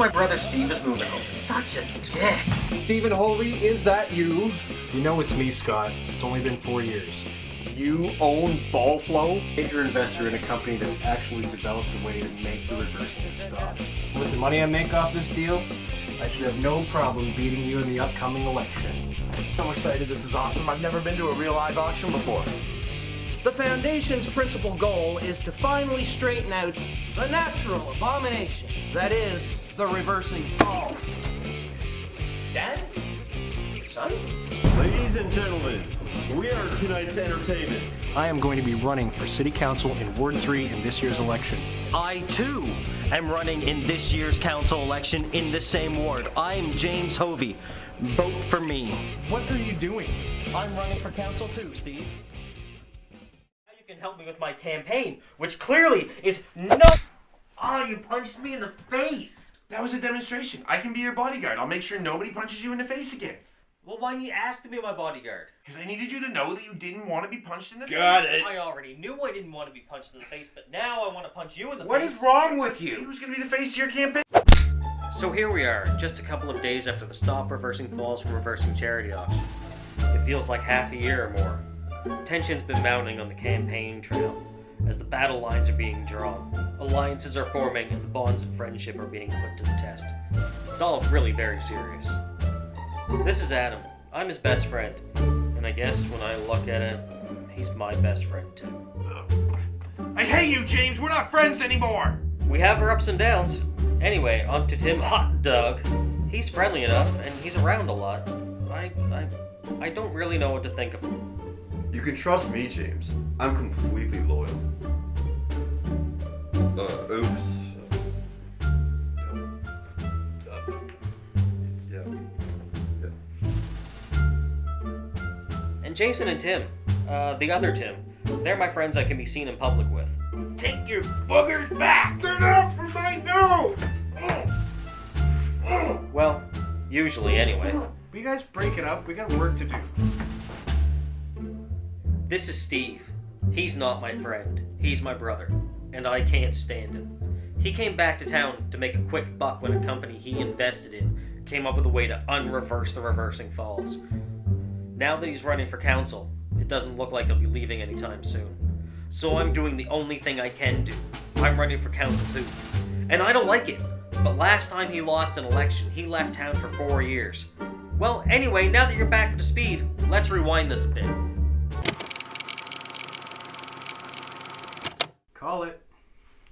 My brother Steve is moving home. Such a dick. Stephen Holby, is that you? You know it's me, Scott. It's only been 4 years. You own Ballflow? Major investor in a company that's actually developed a way to make the reverse of this stock. With the money I make off this deal, I should have no problem beating you in the upcoming election. I'm excited, this is awesome. I've never been to a real live auction before. The Foundation's principal goal is to finally straighten out the natural abomination that is the reversing falls. Dad? Son? Ladies and gentlemen, we are tonight's entertainment. I am going to be running for City Council in Ward 3 in this year's election. I, too, am running in this year's council election in the same ward. I'm James Hovey. Vote for me. What are you doing? I'm running for council, too, Steve. Now you can help me with my campaign, which clearly is no... Oh, you punched me in the face. That was a demonstration. I can be your bodyguard. I'll make sure nobody punches you in the face again. Well, why didn't you ask to be my bodyguard? Because I needed you to know that you didn't want to be punched in the face. I already knew I didn't want to be punched in the face, but now I want to punch you in the face. What is wrong with you? Who's going to be the face of your campaign? So here we are, just a couple of days after the Stop Reversing Falls from Reversing charity auction. It feels like half a year or more. Tension's been mounting on the campaign trail as the battle lines are being drawn. Alliances are forming and the bonds of friendship are being put to the test. It's all really very serious. This is Adam. I'm his best friend. And I guess when I look at it, he's my best friend too. I hate you, James. We're not friends anymore. We have our ups and downs. Anyway, on to Tim Hot Dog. He's friendly enough and he's around a lot. I don't really know what to think of him. You can trust me, James. I'm completely loyal. Oops. Yeah. And Jason and Tim, the other Tim, they're my friends I can be seen in public with. Take your boogers back. Get out from my nose. Well, usually anyway. Will you guys break it up? We got work to do. This is Steve. He's not my friend. He's my brother. And I can't stand him. He came back to town to make a quick buck when a company he invested in came up with a way to unreverse the reversing falls. Now that he's running for council, it doesn't look like he'll be leaving anytime soon. So I'm doing the only thing I can do. I'm running for council too. And I don't like it. But last time he lost an election, he left town for 4 years. Well, anyway, now that you're back up to speed, let's rewind this a bit. Call it.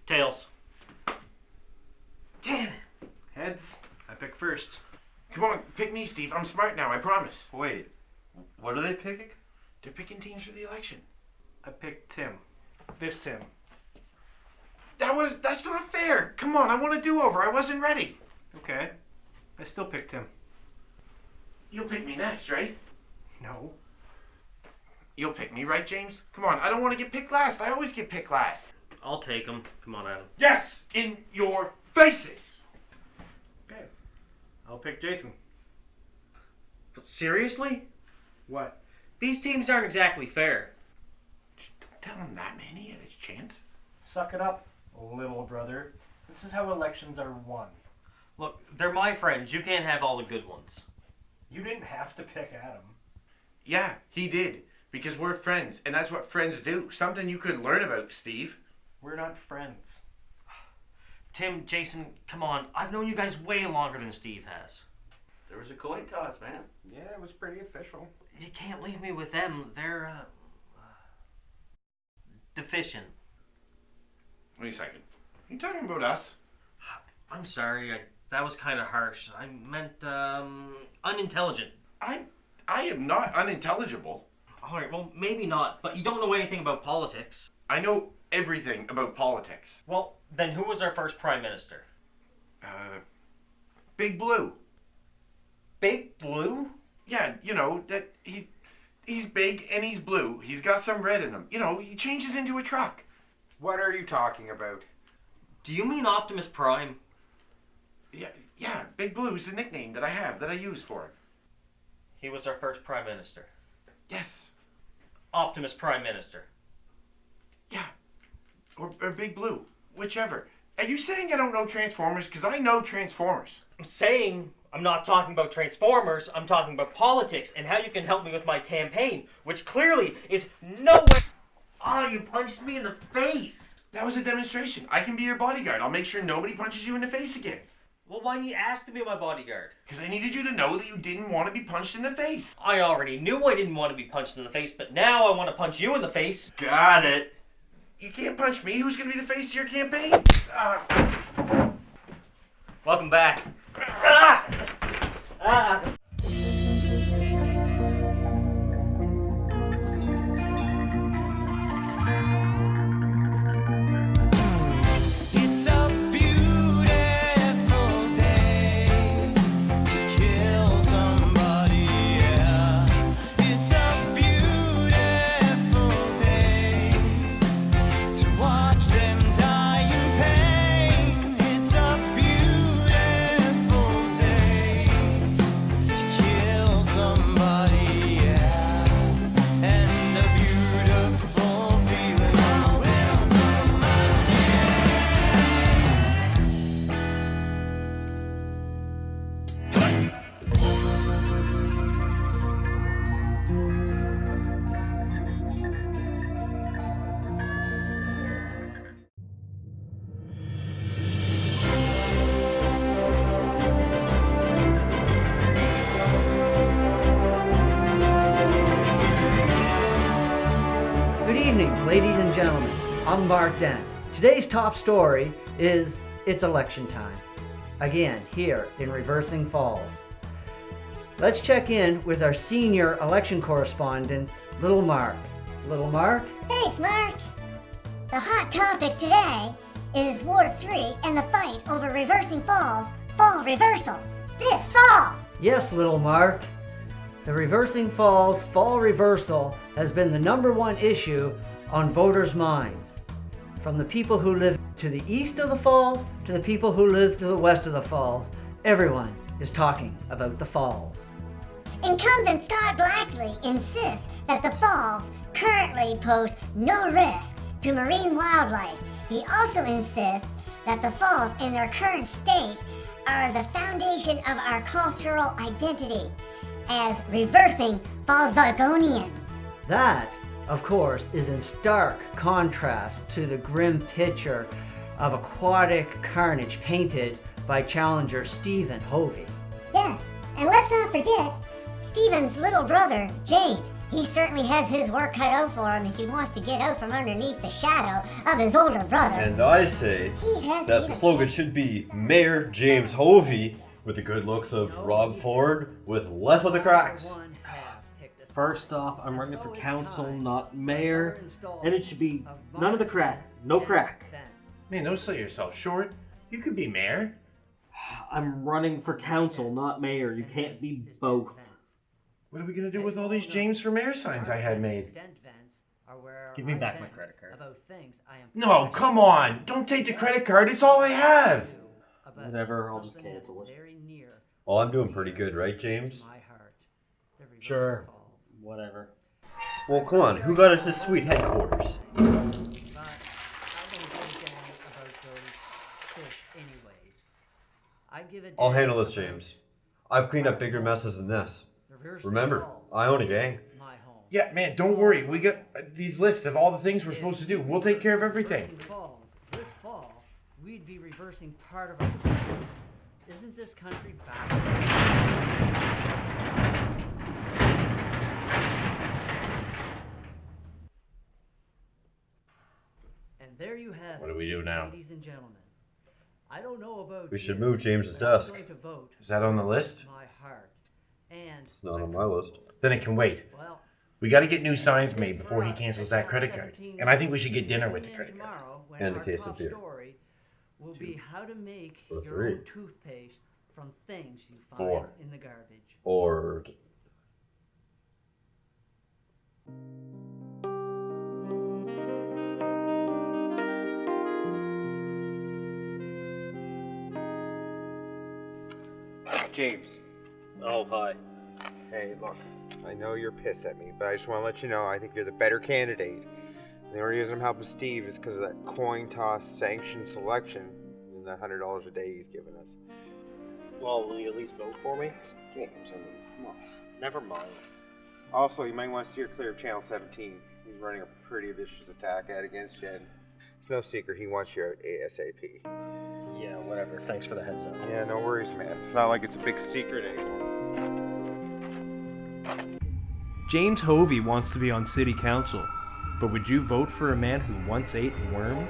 Tails. Damn it. Heads. I pick first. Come on, pick me, Steve. I'm smart now, I promise. Wait, what are they picking? They're picking teams for the election. I picked Tim. This Tim. That's not fair. Come on, I want a do-over. I wasn't ready. Okay. I still picked Tim. You'll pick me next, right? No. You'll pick me, right, James? Come on, I don't want to get picked last. I always get picked last. I'll take him. Come on, Adam. Yes, in your faces. Okay. I'll pick Jason. But seriously? What? These teams aren't exactly fair. Don't tell him that, man. He had his chance. Suck it up, little brother. This is how elections are won. Look, they're my friends. You can't have all the good ones. You didn't have to pick Adam. Yeah, he did. Because we're friends, and that's what friends do. Something you could learn about, Steve. We're not friends. Tim, Jason, come on. I've known you guys way longer than Steve has. There was a coin toss, man. Yeah, it was pretty official. You can't leave me with them. They're, deficient. Wait a second. Are you talking about us? I'm sorry. That was kind of harsh. I meant, unintelligent. I am not unintelligible. Alright, well, maybe not, but you don't know anything about politics. I know everything about politics. Well, then who was our first prime minister? Big Blue. Big Blue? Yeah, you know, that he's big and he's blue. He's got some red in him. You know, he changes into a truck. What are you talking about? Do you mean Optimus Prime? Yeah, Big Blue is the nickname that I have, that I use for him. He was our first prime minister. Yes. Optimus Prime Minister. Yeah. Or Big Blue. Whichever. Are you saying I don't know Transformers? Because I know Transformers. I'm saying I'm not talking about Transformers, I'm talking about politics and how you can help me with my campaign, which clearly is nowhere. Oh, you punched me in the face. That was a demonstration. I can be your bodyguard. I'll make sure nobody punches you in the face again. Well, why didn't you ask to be my bodyguard? Because I needed you to know that you didn't want to be punched in the face. I already knew I didn't want to be punched in the face, but now I want to punch you in the face. Got it. You can't punch me. Who's going to be the face of your campaign? Welcome back. Ah! Ah! It's a beautiful day to kill somebody, yeah. It's a beautiful day to watch them die in pain. It's a beautiful day to kill somebody, yeah. And a beautiful feeling will come out. Good evening, ladies and gentlemen. I'm Mark Dent. Today's top story is it's election time. Again, here in Reversing Falls. Let's check in with our senior election correspondent, Little Mark. Little Mark? Thanks, Mark. The hot topic today is Ward 3 and the fight over Reversing Falls fall reversal this fall. Yes, Little Mark. The Reversing Falls fall reversal has been the #1 issue on voters' minds. From the people who live to the east of the falls to the people who live to the west of the falls, everyone is talking about the falls. Incumbent Scott Blackley insists that the falls currently pose no risk to marine wildlife. He also insists that the falls in their current state are the foundation of our cultural identity as reversing Fallsargonians. That, of course, is in stark contrast to the grim picture of aquatic carnage painted by challenger Stephen Hovey. Yes, and let's not forget Stephen's little brother, James. He certainly has his work cut out for him if he wants to get out from underneath the shadow of his older brother. And I say He has that even- the slogan should be Mayor James Hovey with the good looks of Rob Ford with less of the cracks. First off, I'm running for council, not mayor, and it should be none of the crack. No crack. Man, don't sell yourself short. You could be mayor. I'm running for council, not mayor. You can't be both. What are we going to do with all these James for Mayor signs I had made? Give me back my credit card. No, come on. Don't take the credit card. It's all I have. Whatever, I'll just cancel it. Well, I'm doing pretty good, right, James? Sure. Whatever. Well, come on. Who got us this sweet headquarters? I'll handle this, James. I've cleaned up bigger messes than this. Remember, I own a gang. Yeah, man, don't worry. We got these lists of all the things we're supposed to do. We'll take care of everything. This fall, we'd be reversing part of ourselves. Isn't this country back? And there you have it. What do we do now? Ladies and gentlemen. I don't know about We should you, move James's but I'm desk. going to vote Is that on the list? my heart. And It's not on my list. Then it can wait. well, We got to get new signs made before he cancels that credit card. And I think we should get dinner with the credit card. tomorrow, when And a our case of top beer. story will be how to make Or your three. own toothpaste from things you find 4. in the garbage. Or James. Oh, hi. Hey, look, I know you're pissed at me, but I just want to let you know I think you're the better candidate. And the only reason I'm helping Steve is because of that coin toss sanctioned selection that $100 a day he's given us. Well, will you at least vote for me? James, I mean, come on. Never mind. Also, you might want to steer clear of Channel 17. He's running a pretty vicious attack ad against you, and it's no secret he wants you out ASAP. Yeah, whatever. Thanks for the heads up. Yeah, no worries, man. It's not like it's a big secret anymore. James Hovey wants to be on city council, but would you vote for a man who once ate worms?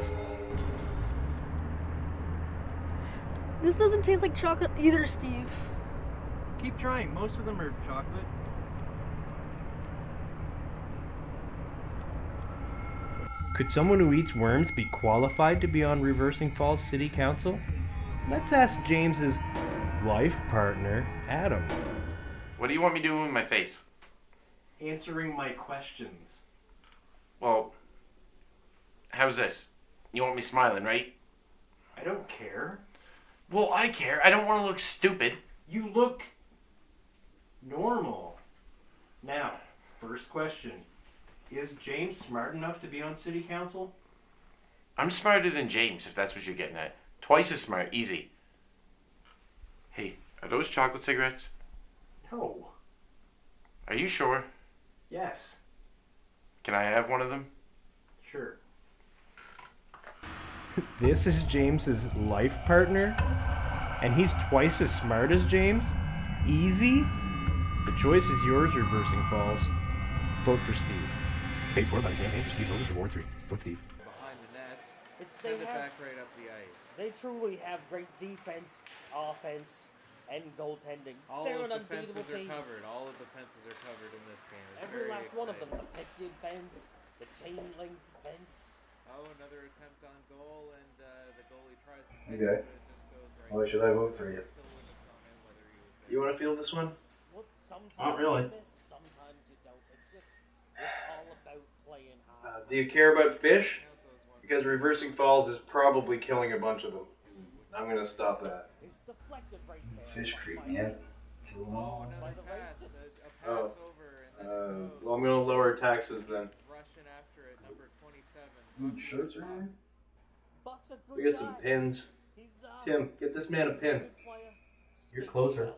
This doesn't taste like chocolate either, Steve. Keep trying. Most of them are chocolate. Could someone who eats worms be qualified to be on Reversing Falls City Council? Let's ask James's life partner, Adam. What do you want me doing with my face? Answering my questions. Well, how's this? You want me smiling, right? I don't care. Well, I care. I don't want to look stupid. You look normal. Now, first question. Is James smart enough to be on city council? I'm smarter than James, if that's what you're getting at. Twice as smart, easy. Hey, are those chocolate cigarettes? No. Are you sure? Yes. Can I have one of them? Sure. This is James's life partner? And he's twice as smart as James? Easy? The choice is yours, Reversing Falls. Vote for Steve. Paid for by the campaign for Steve voted for Ward 3. Vote Steve. Behind the net. Send it back right up the ice. They truly have great defense, offense, and goaltending. They're an unbeatable team. All of the fences are covered in this game. Every last one of them. The picket fence, the chain link fence. Oh, another attempt on goal, and the goalie tries to catch Okay. it, but it just goes right. Why should I vote for you? Still wouldn't have gone in whether he was there. You want to feel this one? Well, sometimes Not really. you miss, sometimes you don't. It's all about playing hard. Do you care about fish? Because Reversing Falls is probably killing a bunch of them. I'm gonna stop that. It's deflected right there. Fish creep me out. Kill them all. By the racists. A pass over, and then Well, I'm gonna lower taxes then. rushing after it, number 27. Good shirts are on. Buck's a good We get some guy. pins. He's, Tim, get this man a he's pin. good player. You're Sticks closer. well.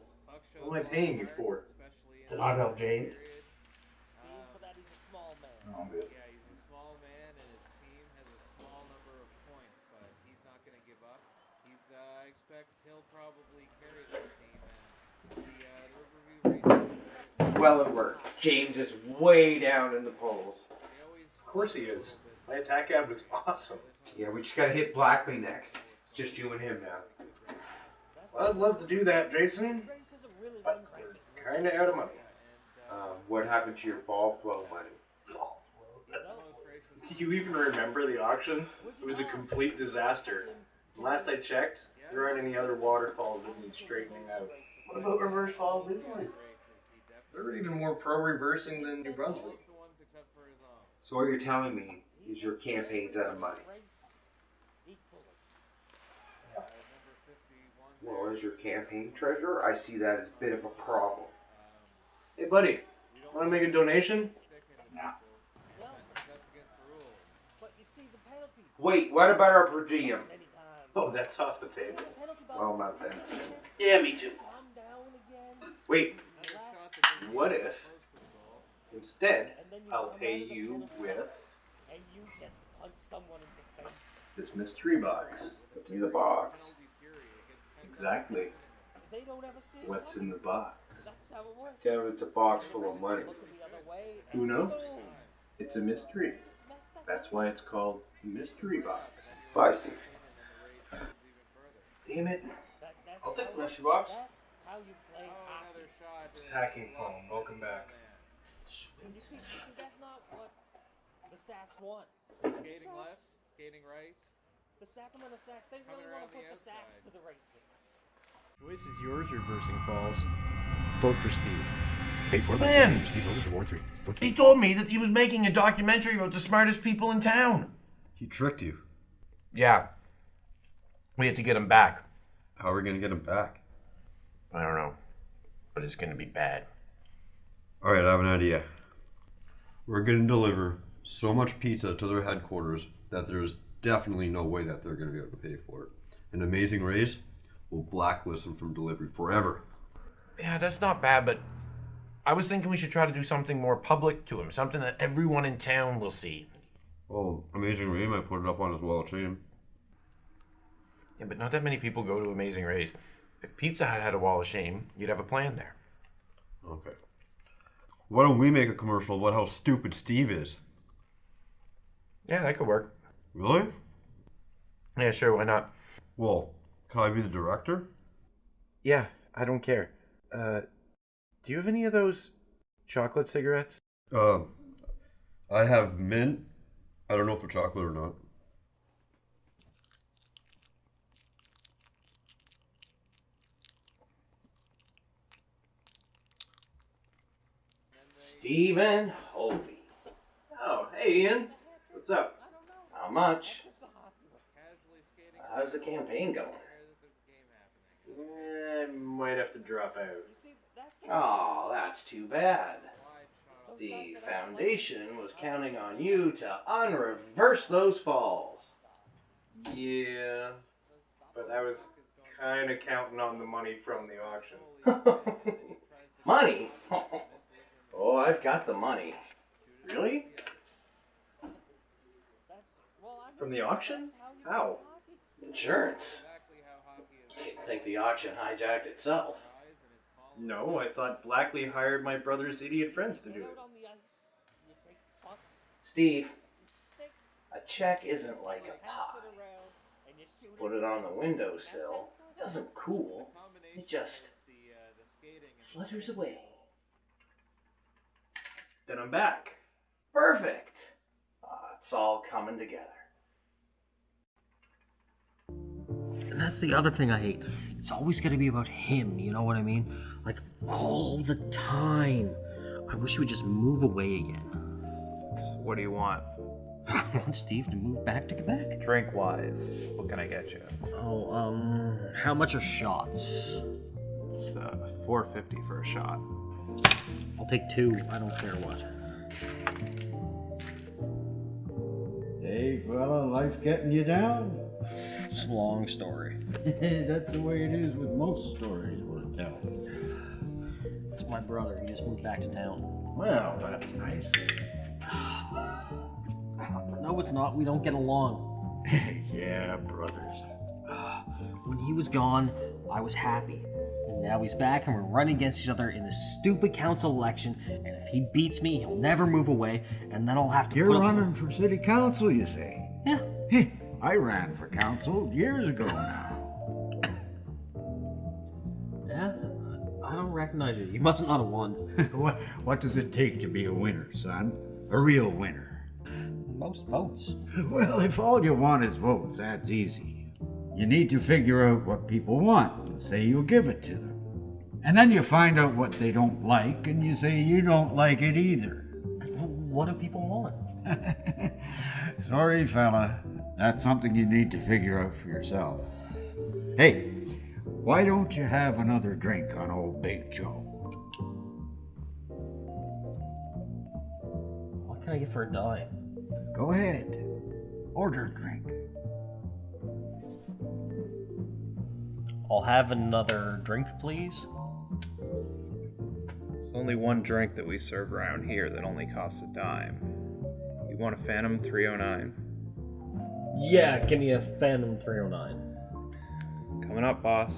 What am I paying you for? Especially To not help James. Being for that, he's a small man. No, I'm good. Yeah, he's a small man, and his team has a small number of points, but he's not going to give up. I expect he'll probably carry this team, and the Riverview Racing. Well, it worked. James is way down in the polls. Of course he is. My attack ad was awesome. Yeah, we just gotta hit Blackley next. It's just you and him now. Well, I'd love to do that, Jason. Races are really But we're kinda out of money. What happened to your ball flow money? Do you even remember the auction? It was a complete disaster. Last I checked, there aren't any other waterfalls that need straightening out. What about Reverse Falls Visually? They're even more pro-reversing than New Brunswick. So what you're telling me is your campaign's out of money. Well, as your campaign treasurer, I see that as a bit of a problem. Hey, buddy, want to make a donation? But you see, the penalty. Wait, what about our per diem? Oh, that's off the table. Well, not then. Yeah, me too. Calm down again. Wait, Relax. what if instead And then you I'll come pay out of the you penalty with box, and you just punch someone in the face. this mystery box? What's in the box? Exactly. They don't ever see it What's coming. in the box? That's how it works. Yeah, it's a box full of money. Looking the other way, Who and knows? boom. It's a mystery. Just mess that That's why it's called Mystery Box. Bye, Steve. Damn it. That's I'll take how the you- mystery box. That's how you play hockey. Hacking phone. Welcome back. And you see, that's not what the Sacks want. Skating The left, Sacks- skating right. The Sacramento Sacks, they Coming really want to around put the the Sacks outside. to the racists. Choice is yours, Reversing Falls. Vote for Steve. Paid for by Man! Steve voted for Ward 3. Vote He Steve. told me that he was making a documentary about the smartest people in town. He tricked you. Yeah. We have to get him back. How are we gonna get him back? I don't know. But it's gonna be bad. Alright, I have an idea. We're gonna deliver so much pizza to their headquarters that there's definitely no way that they're gonna be able to pay for it. and Amazing Rays will blacklist him from delivery forever. Yeah, that's not bad, but I was thinking we should try to do something more public to him, something that everyone in town will see. Well, Amazing Ray might put it up on his wall of shame. Yeah, but not that many people go to Amazing Rays. If Pizza Hut had a wall of shame, you'd have a plan there. Okay. Why don't we make a commercial about how stupid Steve is? Yeah, that could work. Really? Yeah, sure, why not? Well, can I be the director? Yeah, I don't care. Do you have any of those chocolate cigarettes? I have mint. I don't know if they're chocolate or not. Stephen Hovey. Oh, hey Ian. What's up? Not much. How's the campaign going? I might have to drop out. Oh, that's too bad. The foundation was counting on you to unreverse those falls. Yeah, but I was kind of counting on the money from the auction. Money? Oh, I've got the money. Really? From the auction? How? Insurance. You'd think the auction hijacked itself. No, I thought Blackley hired my brother's idiot friends to do it. Steve, a check isn't like a pie. Put it on the windowsill, it doesn't cool, it just flutters away. Then I'm back. Perfect. It's all coming together. And that's the other thing I hate. It's always got to be about him, you know what I mean? Like, all the time. I wish he would just move away again. So what do you want? I want Steve to move back to Quebec. Drink-wise, what can I get you? Oh, how much are shots? It's $4.50 for a shot. I'll take 2, I don't care what. Hey, fella, life's getting you down? It's a long story. That's the way it is with most stories worth telling. It's my brother, he just moved back to town. Well, that's nice. No, it's not, we don't get along. Yeah, brothers. When he was gone, I was happy. And now he's back and we're running against each other in this stupid council election, and if he beats me, he'll never move away, and then I'll have to You're running for city council, you say? Yeah. I ran for council years ago now. Yeah? I don't recognize you. You must not have won. What does it take to be a winner, son? A real winner? Most votes. Well, if all you want is votes, that's easy. You need to figure out what people want and say you'll give it to them. And then you find out what they don't like and you say you don't like it either. What do people want? Sorry, fella. That's something you need to figure out for yourself. Hey, why don't you have another drink on old Big Joe? What can I get for a dime? Go ahead. Order a drink. I'll have another drink, please. There's only one drink that we serve around here that only costs a dime. You want a Phantom 309? Yeah, give me a Phantom 309. Coming up, boss.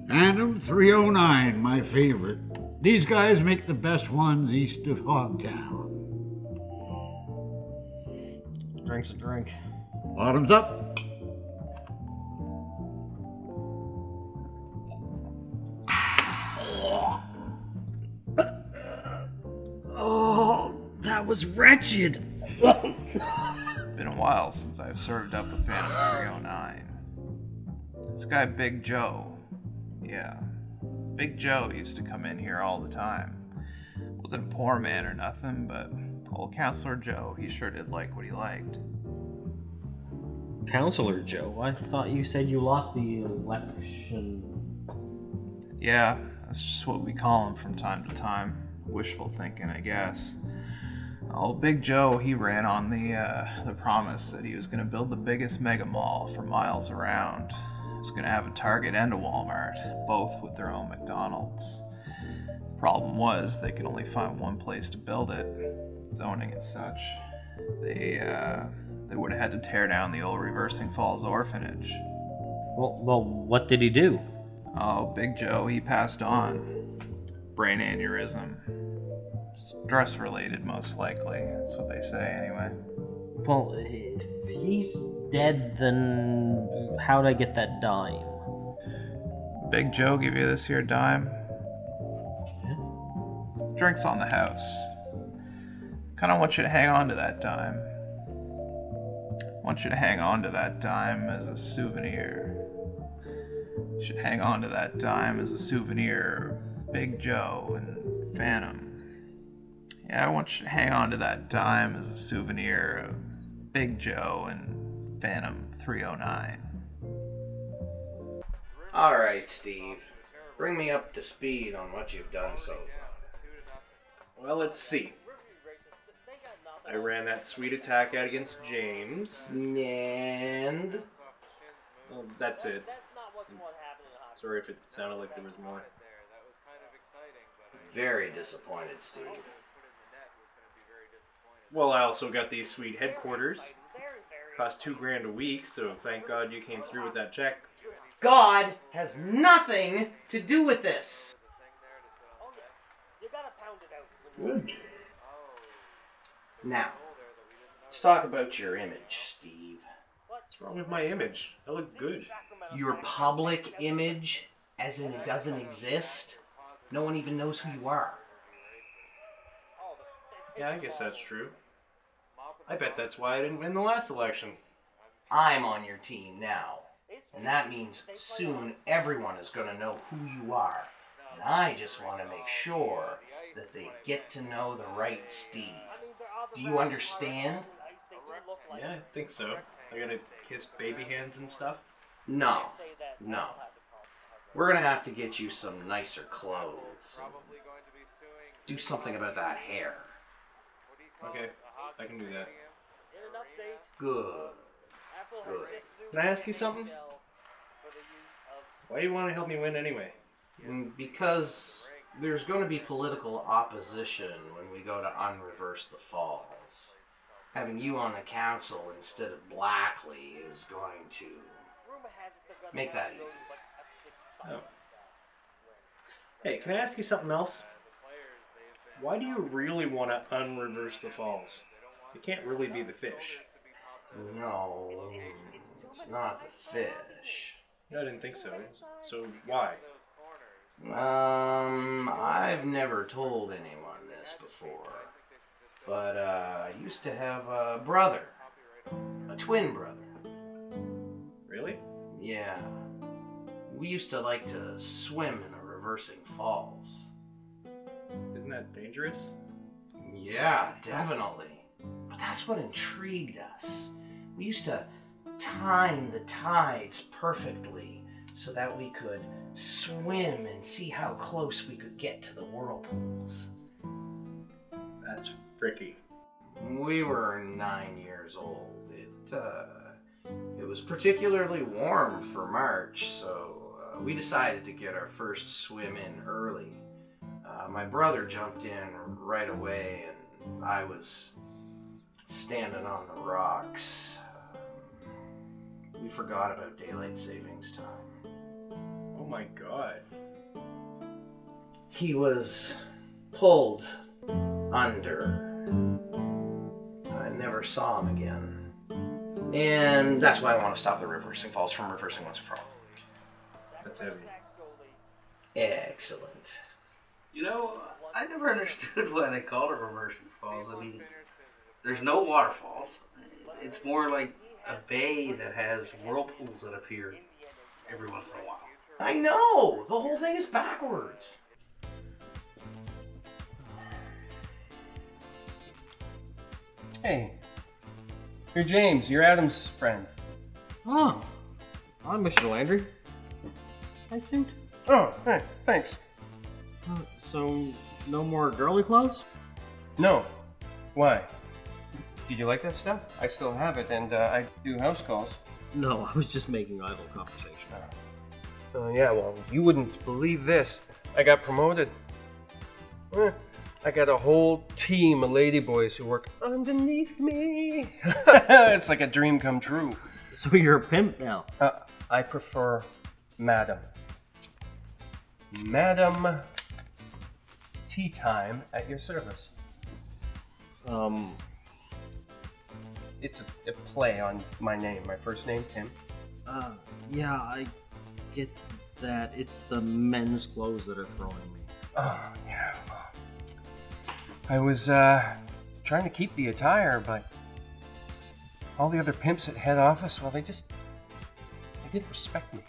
Phantom 309, my favorite. These guys make the best ones east of Hogtown. Drink's a drink. Bottoms up. Oh, that was wretched. It's been a while since I've served up a Phantom 309. This guy Big Joe, Yeah. Big Joe used to come in here all the time. Wasn't a poor man or nothing, but old Counselor Joe, he sure did like what he liked. Counselor Joe, I thought you said you lost the election. Yeah, that's just what we call him from time to time. Wishful thinking, I guess. Old Big Joe, he ran on the promise that he was going to build the biggest mega mall for miles around. He was going to have a Target and a Walmart, both with their own McDonald's. Problem was, they could only find one place to build it, zoning and such. They would have had to tear down the old Reversing Falls orphanage. Well, what did he do? Oh, Big Joe, he passed on. Brain aneurysm. Stress related, most likely. That's what they say, anyway. Well, if he's dead, then how'd I get that dime? Big Joe give you this here dime? Yeah. Drinks on the house. Kinda want you to hang on to that dime. Want you to hang on to that dime as a souvenir. You should hang on to that dime as a souvenir of Big Joe and Phantom. Yeah, I want you to hang on to that dime as a souvenir of Big Joe and Phantom 309. Alright, Steve. Bring me up to speed on what you've done so far. Well, let's see. I ran that sweet attack out against James. And... Well, that's it. Sorry if it sounded like there was more. Very disappointed, Steve. Well, I also got these sweet headquarters. Cost $2,000 a week, so thank God you came through with that check. God has nothing to do with this. Good. Now, let's talk about your image, Steve. What's wrong with my image? I look good. Your public image, as in it doesn't exist? No one even knows who you are. Yeah, I guess that's true. I bet that's why I didn't win the last election. I'm on your team now. And that means soon everyone is going to know who you are. And I just want to make sure that they get to know the right Steve. Do you understand? Yeah, I think so. I gotta kiss baby hands and stuff? No. We're going to have to get you some nicer clothes. Do something about that hair. Okay, I can do that. Good. Can I ask you something? Why do you want to help me win anyway? Because there's going to be political opposition when we go to unreverse the Falls. Having you on the council instead of Blackley is going to make that easy. Oh. Hey, can I ask you something else? Why do you really want to unreverse the Falls? It can't really be the fish. No, it's not the fish. No, I didn't think so. So why? I've never told anyone this before, but I used to have a brother, a twin brother. Really? Yeah. We used to like to swim in the Reversing Falls. Isn't that dangerous? Yeah, definitely. But that's what intrigued us. We used to time the tides perfectly so that we could swim and see how close we could get to the whirlpools. That's freaky. We were 9 years old. It was particularly warm for March, so we decided to get our first swim in early. My brother jumped in right away, and I was standing on the rocks. We forgot about daylight savings time. Oh my God. He was pulled under. I never saw him again. And that's why I want to stop the Reversing Falls from reversing once and for all. That's heavy. Excellent. You know, I never understood why they called it Reversing Falls. I mean, there's no waterfalls. It's more like a bay that has whirlpools that appear every once in a while. I know! The whole thing is backwards. Hey, you're James. You're Adam's friend. Oh, I'm Mr. Landry. Nice suit. Oh, hey, thanks. So, no more girly clothes? No. Why? Did you like that stuff? I still have it, and I do house calls. No, I was just making idle conversation. Oh, yeah, well, you wouldn't believe this. I got promoted. I got a whole team of ladyboys who work underneath me. It's like a dream come true. So you're a pimp now? I prefer Madam. Madam, tea time at your service. It's a play on my name, my first name, Tim. Yeah, I get that. It's the men's clothes that are throwing me. Oh, yeah. I was trying to keep the attire, but all the other pimps at head office, well, they didn't respect me.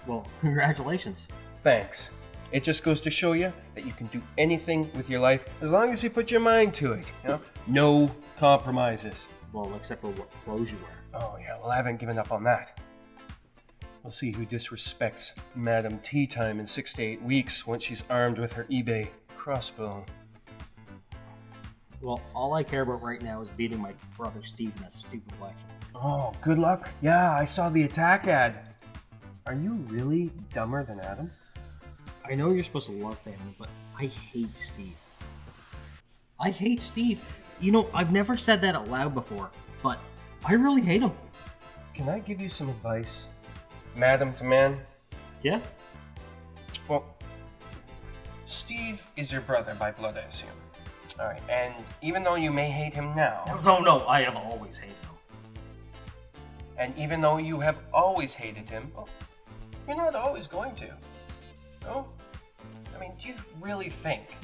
Well, congratulations. Thanks. It just goes to show you that you can do anything with your life as long as you put your mind to it. You know? No compromises. Well, except for what clothes you wear. Oh, yeah, well, I haven't given up on that. We'll see who disrespects Madam Tea Time in 6 to 8 weeks once she's armed with her eBay crossbow. Well, all I care about right now is beating my brother Steve in that stupid election. Oh, good luck. Yeah, I saw the attack ad. Are you really dumber than Adam? I know you're supposed to love family, but I hate Steve. I hate Steve. You know, I've never said that out loud before, but I really hate him. Can I give you some advice, Madam to man? Yeah? Well, Steve is your brother by blood, I assume. Alright, and even though you may hate him now... No, I have always hated him. And even though you have always hated him, well, you're not always going to. No? I mean, do you really think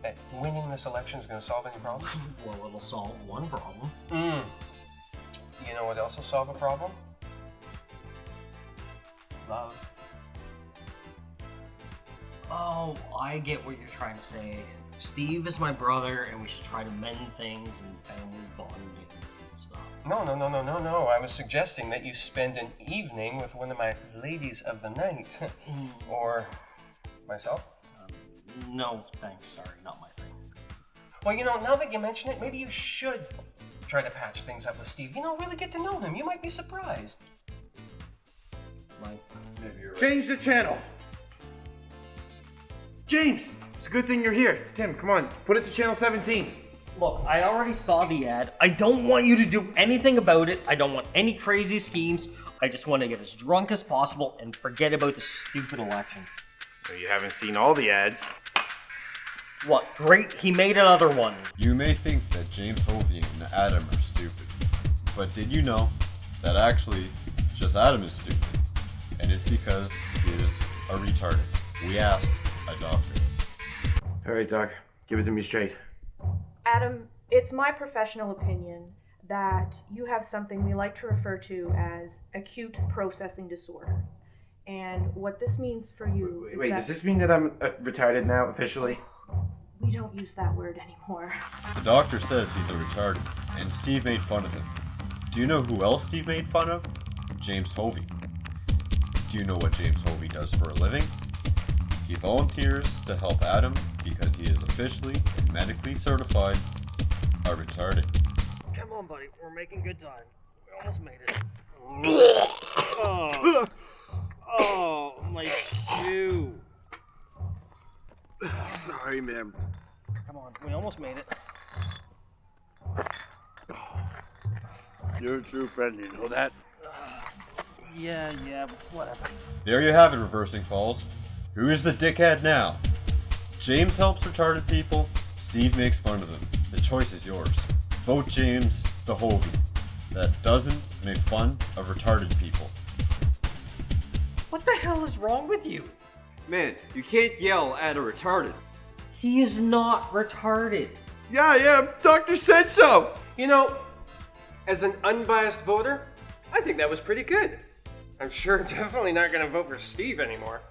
that winning this election is going to solve any problems? Well, it'll solve one problem. You know what else will solve a problem? Love. Oh, I get what you're trying to say. Steve is my brother, and we should try to mend things and family bonding and stuff. No. I was suggesting that you spend an evening with one of my ladies of the night. Or myself. No, thanks. Sorry, not my thing. Well, you know, now that you mention it, maybe you should try to patch things up with Steve. You know, really get to know him. You might be surprised. Change the channel. James, it's a good thing you're here. Tim, come on, put it to channel 17. Look, I already saw the ad. I don't want you to do anything about it. I don't want any crazy schemes. I just want to get as drunk as possible and forget about the stupid election. So you haven't seen all the ads. What? Great, he made another one. You may think that James Hovey and Adam are stupid, but did you know that actually just Adam is stupid? And it's because he is a retarded. We asked a doctor. Alright, Doc. Give it to me straight. Adam, it's my professional opinion that you have something we like to refer to as acute processing disorder. And what this means for you is Wait, that... does this mean that I'm retarded now, officially? We don't use that word anymore. The doctor says he's a retarded, and Steve made fun of him. Do you know who else Steve made fun of? James Hovey. Do you know what James Hovey does for a living? He volunteers to help Adam because he is officially and medically certified a retarded. Come on, buddy. We're making good time. We almost made it. Oh, my shoe. Sorry, man. Come on, we almost made it. You're a true friend, you know that? Yeah, whatever. There you have it, Reversing Falls. Who is the dickhead now? James helps retarded people, Steve makes fun of them. The choice is yours. Vote James the Hovey. That doesn't make fun of retarded people. What the hell is wrong with you? Man, you can't yell at a retarded. He is not retarded. Yeah, doctor said so. You know, as an unbiased voter, I think that was pretty good. I'm sure definitely not gonna vote for Steve anymore.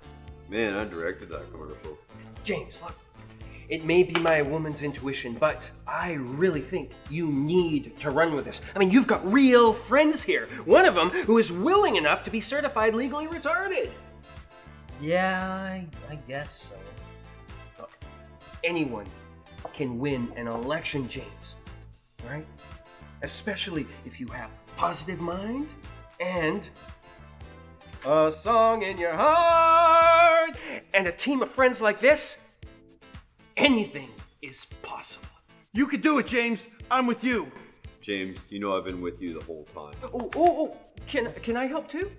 Man, I directed that commercial. James, look. It may be my woman's intuition, but I really think you need to run with this. I mean, you've got real friends here. One of them who is willing enough to be certified legally retarded. Yeah, I guess so. Look, anyone can win an election, James, right? Especially if you have a positive mind and a song in your heart and a team of friends like this. Anything is possible. You could do it, James. I'm with you. James, you know I've been with you the whole time. Oh, can I help too?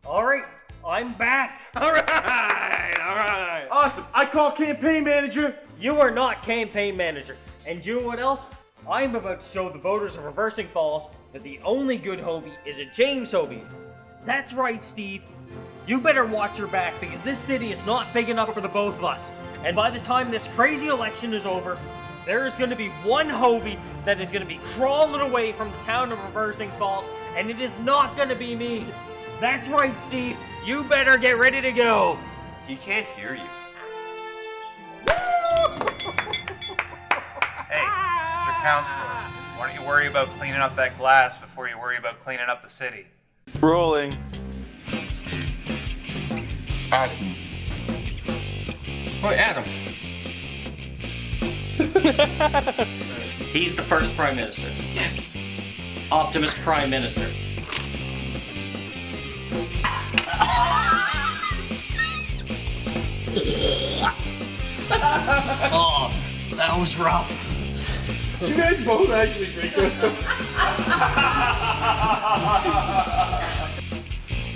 All right, I'm back. All right. Awesome. I call campaign manager. You are not campaign manager. And you know what else? I'm about to show the voters of Reversing Falls that the only good Hobie is a James Hobie. That's right, Steve. You better watch your back because this city is not big enough for the both of us. And by the time this crazy election is over, there is going to be one Hobie that is going to be crawling away from the town of Reversing Falls, and it is not going to be me. That's right, Steve. You better get ready to go. He can't hear you. Hey, Mr. Counselor, why don't you worry about cleaning up that glass before you worry about cleaning up the city? Rolling. Adam. Oh, Adam. He's the first Prime Minister. Yes. Optimus Prime Minister. Oh, that was rough. Did you guys both actually drink this?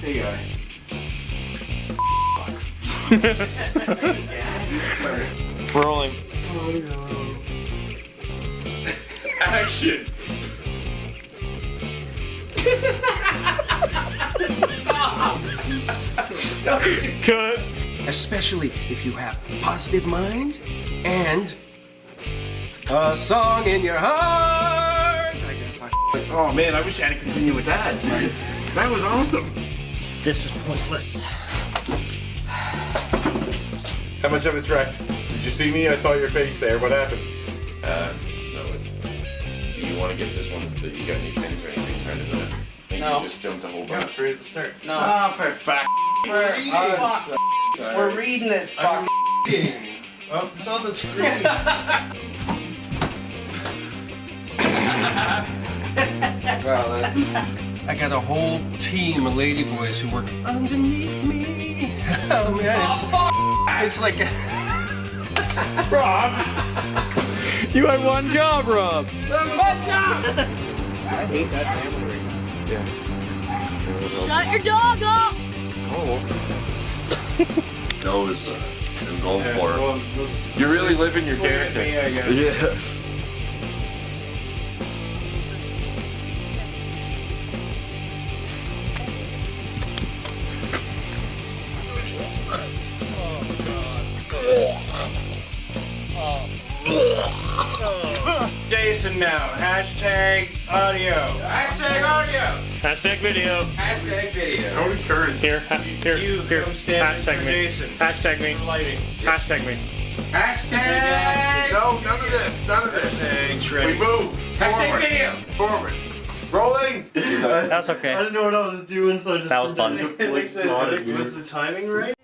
Hey, guy. Rolling. Action. Cut. Especially if you have a positive mind and a song in your heart. Oh man, I wish I had to continue with that. That was awesome. This is pointless. How much of it's wrecked? Did you see me? I saw your face there. What happened? No, it's. Do you want to get this one so that you got any pins or anything turned as a? No. You just jumped a whole Yeah, bunch right at the start. No. Oh, for fuck. We're reading this. Fuck. Oh, it's on the screen. Well, I got a whole team of ladyboys who work underneath me. Oh man, it's like Rob! You had one job, Rob! One job! I hate that family. Yeah. Shut your dog up! That was I'm going for it. Well, You're really living your character. me, I guess. Yeah. Jason now. Hashtag audio. Hashtag audio. Hashtag video. Hashtag video. Don't encourage. Here, here, You here. come stand Hashtag for me. Jason. Hashtag me. Lighting. Hashtag me. Hashtag. No, none of this. None of this. Hashtag We move. Hashtag Forward. video. Forward. Rolling. That's okay. I didn't know what I was doing, so I just. That was fun. Was the timing right?